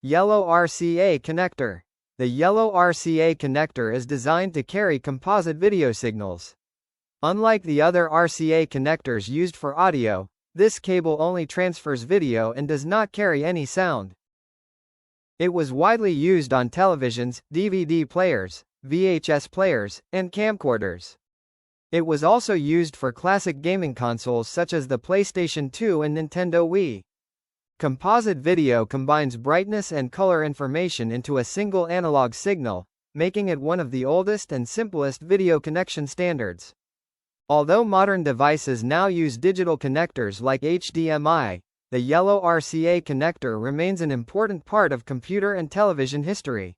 Yellow RCA connector. The yellow RCA connector is designed to carry composite video signals. Unlike the other RCA connectors used for audio, this cable only transfers video and does not carry any sound. It was widely used on televisions, DVD players, VHS players, and camcorders. It was also used for classic gaming consoles such as the PlayStation 2 and Nintendo Wii. Composite video combines brightness and color information into a single analog signal, making it one of the oldest and simplest video connection standards. Although modern devices now use digital connectors like HDMI, the yellow RCA connector remains an important part of computer and television history.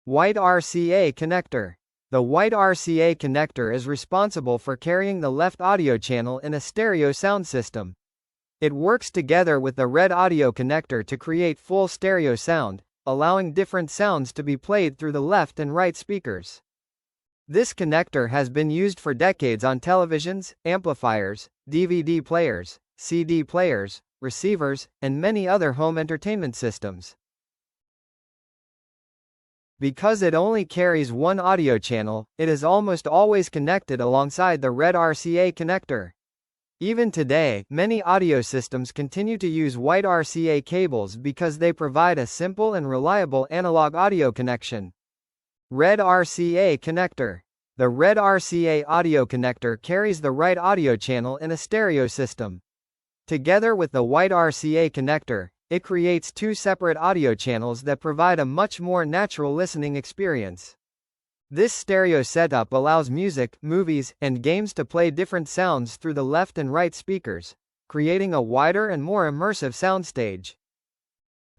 White RCA connector. The white RCA connector is responsible for carrying the left audio channel in a stereo sound system. It works together with the red audio connector to create full stereo sound, allowing different sounds to be played through the left and right speakers. This connector has been used for decades on televisions, amplifiers, DVD players, CD players, receivers, and many other home entertainment systems. Because it only carries one audio channel, it is almost always connected alongside the red RCA connector. Even today, many audio systems continue to use white RCA cables because they provide a simple and reliable analog audio connection. Red RCA connector. The red RCA audio connector carries the right audio channel in a stereo system. Together with the white RCA connector, it creates two separate audio channels that provide a much more natural listening experience. This stereo setup allows music, movies, and games to play different sounds through the left and right speakers, creating a wider and more immersive soundstage.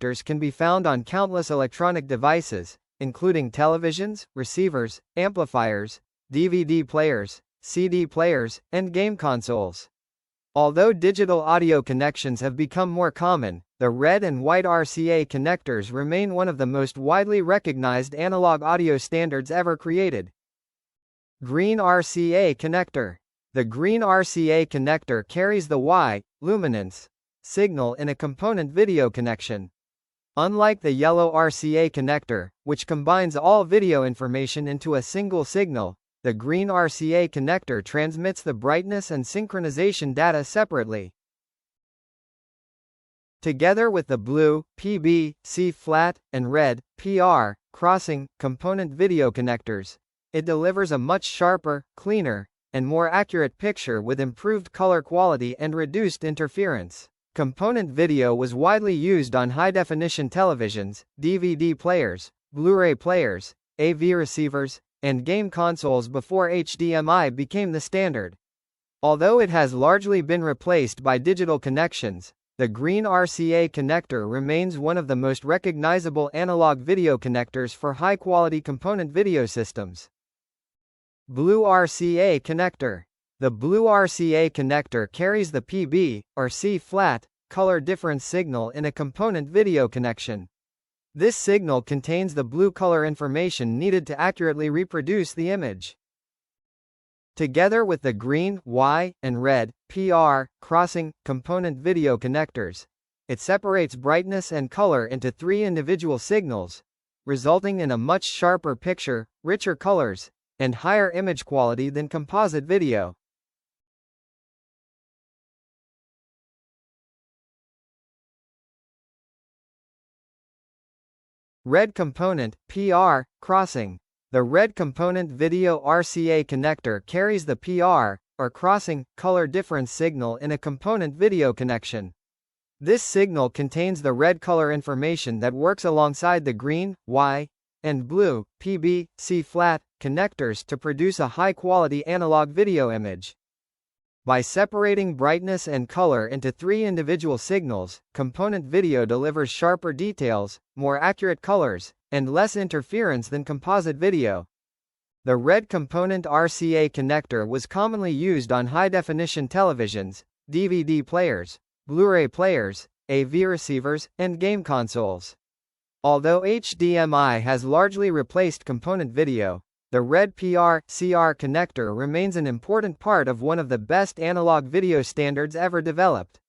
Connectors can be found on countless electronic devices, including televisions, receivers, amplifiers, DVD players, CD players, and game consoles. Although digital audio connections have become more common, the red and white RCA connectors remain one of the most widely recognized analog audio standards ever created. Green RCA connector. The green RCA connector carries the Y, luminance, signal in a component video connection. Unlike the yellow RCA connector, which combines all video information into a single signal, the green RCA connector transmits the brightness and synchronization data separately. Together with the blue, PB, C-flat, and red, PR, crossing, component video connectors, it delivers a much sharper, cleaner, and more accurate picture with improved color quality and reduced interference. Component video was widely used on high-definition televisions, DVD players, Blu-ray players, AV receivers, and game consoles before HDMI became the standard. Although it has largely been replaced by digital connections, the green RCA connector remains one of the most recognizable analog video connectors for high-quality component video systems. Blue RCA connector. The blue RCA connector carries the PB, or C-flat, color difference signal in a component video connection. This signal contains the blue color information needed to accurately reproduce the image. Together with the green, Y, and red, PR, crossing, component video connectors, it separates brightness and color into three individual signals, resulting in a much sharper picture, richer colors, and higher image quality than composite video. Red component, PR, crossing. The red component video RCA connector carries the PR, or crossing, color difference signal in a component video connection. This signal contains the red color information that works alongside the green, Y, and blue, PB, C-flat, connectors to produce a high-quality analog video image. By separating brightness and color into three individual signals, component video delivers sharper details, more accurate colors, and less interference than composite video. The red component RCA connector was commonly used on high-definition televisions, DVD players, Blu-ray players, AV receivers, and game consoles. Although HDMI has largely replaced component video, the red PR/CR connector remains an important part of one of the best analog video standards ever developed.